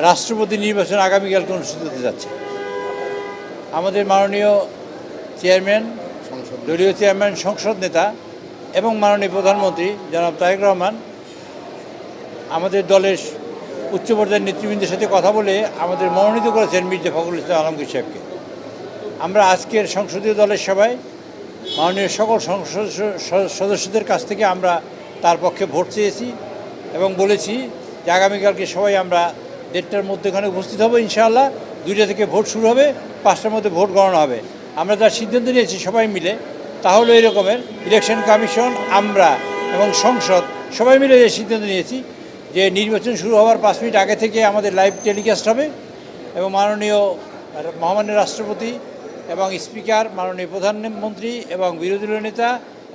রাষ্ট্রপতি নির্বাচন আগামীকালকে অনুষ্ঠিত হতে যাচ্ছে। আমাদের মাননীয় চেয়ারম্যান, দলীয় চেয়ারম্যান, সংসদ নেতা এবং মাননীয় প্রধানমন্ত্রী জনাব তারেক রহমান আমাদের দলের উচ্চ পর্যায়ের নেতৃবৃন্দের সাথে কথা বলে আমাদের মনোনীত করেছেন মির্জা ফখরুল ইসলাম আলমগীর সাহেবকে। আমরা আজকের সংসদীয় দলের সভায় মাননীয় সকল সংসদ সদস্যদের কাছ থেকে আমরা তার পক্ষে ভোট চেয়েছি এবং বলেছি যে আগামীকালকে সবাই আমরা 1:30টার মধ্যে এখানে উপস্থিত হবো। ইনশাআল্লাহ 2টা থেকে ভোট শুরু হবে, 5টার মধ্যে ভোট গণনা হবে। আমরা যার সিদ্ধান্ত নিয়েছি সবাই মিলে তাহলে এই রকমের ইলেকশন কমিশন, আমরা এবং সংসদ সবাই মিলে যে সিদ্ধান্ত নিয়েছি যে নির্বাচন শুরু হওয়ার 5 মিনিট আগে থেকে আমাদের লাইভ টেলিকাস্ট হবে এবং মাননীয় মহামান্য রাষ্ট্রপতি এবং স্পিকার, মাননীয় প্রধানমন্ত্রী এবং বিরোধী দলীয় নেতা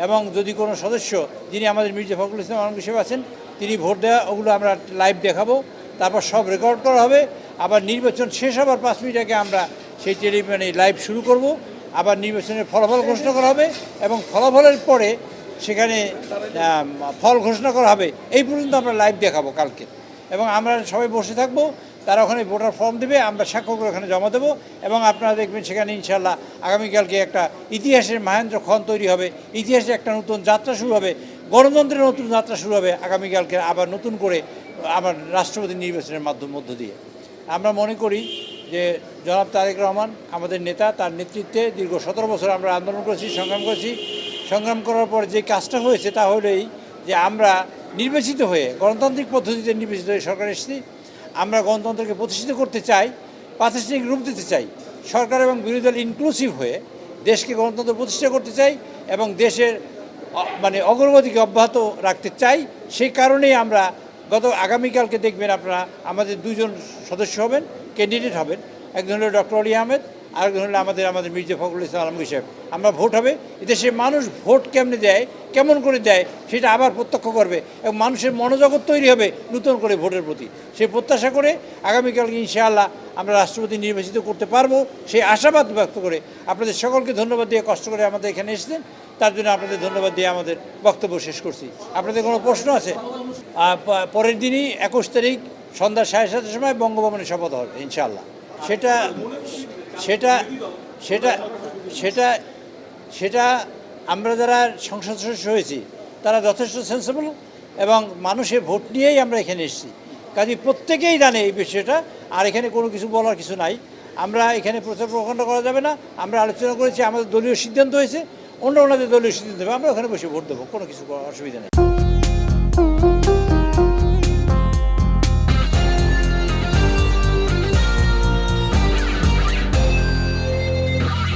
এবং যদি কোনো সদস্য যিনি আমাদের মির্জা ফখরুল ইসলাম আলমগীর হিসেবে আছেন তিনি ভোট দেওয়া, ওগুলো আমরা লাইভ দেখাবো। তারপর সব রেকর্ড করা হবে। আবার নির্বাচন শেষ হবার 5 মিনিট আগে আমরা সেই লাইভ শুরু করব। আবার নির্বাচনের ফলাফল ঘোষণা করা হবে এবং ফলাফলের পরে সেখানে ফল ঘোষণা করা হবে। এই পর্যন্ত আমরা লাইভ দেখাবো কালকে এবং আমরা সবাই বসে থাকবো। তারা ওখানে ভোটার ফর্ম দেবে, আমরা স্বাক্ষর করে ওখানে জমা দেবো এবং আপনারা দেখবেন সেখানে ইনশাআল্লাহ আগামীকালকে একটা ইতিহাসের মহেন্দ্র ক্ষণ তৈরি হবে, ইতিহাসের একটা নতুন যাত্রা শুরু হবে, গণতন্ত্রের নতুন যাত্রা শুরু হবে আগামীকালকে আবার নতুন করে আবার রাষ্ট্রপতি নির্বাচনের মধ্য দিয়ে। আমরা মনে করি যে জনাব তারেক রহমান আমাদের নেতা, তার নেতৃত্বে দীর্ঘ 17 বছর আমরা আন্দোলন করেছি, সংগ্রাম করেছি। সংগ্রাম করার পর যে কাজটা হয়েছে তা হলেই যে আমরা নির্বাচিত হয়ে গণতান্ত্রিক পদ্ধতিতে নির্বাচিত হয়ে সরকার এসেছি। আমরা গণতন্ত্রকে প্রতিষ্ঠিত করতে চাই, প্রাতিষ্ঠানিক রূপ দিতে চাই, সরকার এবং বিরোধী দল ইনক্লুসিভ হয়ে দেশকে গণতন্ত্র প্রতিষ্ঠা করতে চাই এবং দেশের অগ্রগতিকে অব্যাহত রাখতে চাই। সেই কারণেই আমরা আগামীকালকে দেখবেন আপনারা আমাদের 2 জন সদস্য হবেন, ক্যান্ডিডেট হবেন। একজন হলো ডক্টর অলি আহমেদ, আরেকজন হলো আমাদের মির্জা ফখরুল ইসলাম আলমগীর সাহেব। আমরা ভোট হবে, এদেশে মানুষ ভোট কেমনে দেয়, কেমন করে দেয় সেটা আবার প্রত্যক্ষ করবে এবং মানুষের মনোজগৎ তৈরি হবে নতুন করে ভোটের প্রতি। সেই প্রত্যাশা করে আগামীকালকে ইনশাআল্লাহ আমরা রাষ্ট্রপতি নির্বাচিত করতে পারবো সেই আশাবাদ ব্যক্ত করে আপনাদের সকলকে ধন্যবাদ দিয়ে, কষ্ট করে আমাদের এখানে এসেছেন তার জন্য আপনাদের ধন্যবাদ দিয়ে আমাদের বক্তব্য শেষ করছি। আপনাদের কোনো প্রশ্ন আছে? পরের দিনই 21 তারিখ সন্ধ্যা 7:30টার সময় বঙ্গভবনে শপথ হবে ইনশাআল্লাহ। সেটা সেটা সেটা সেটা সেটা আমরা যারা সংসদ সদস্য হয়েছি তারা যথেষ্ট সেন্সিবল এবং মানুষের ভোট নিয়েই আমরা এখানে এসেছি। কাজে প্রত্যেকেই জানে এই বিষয়টা, আর এখানে কোনো কিছু বলার কিছু নাই। আমরা এখানে প্রচার প্রকাণ্ড করা যাবে না। আমরা আলোচনা করেছি, আমাদের দলীয় সিদ্ধান্ত হয়েছে, ওনাদের দলীয় সিদ্ধান্ত হবে, আমরা ওখানে বসে ভোট দেবো, কোনো কিছু অসুবিধা নেই।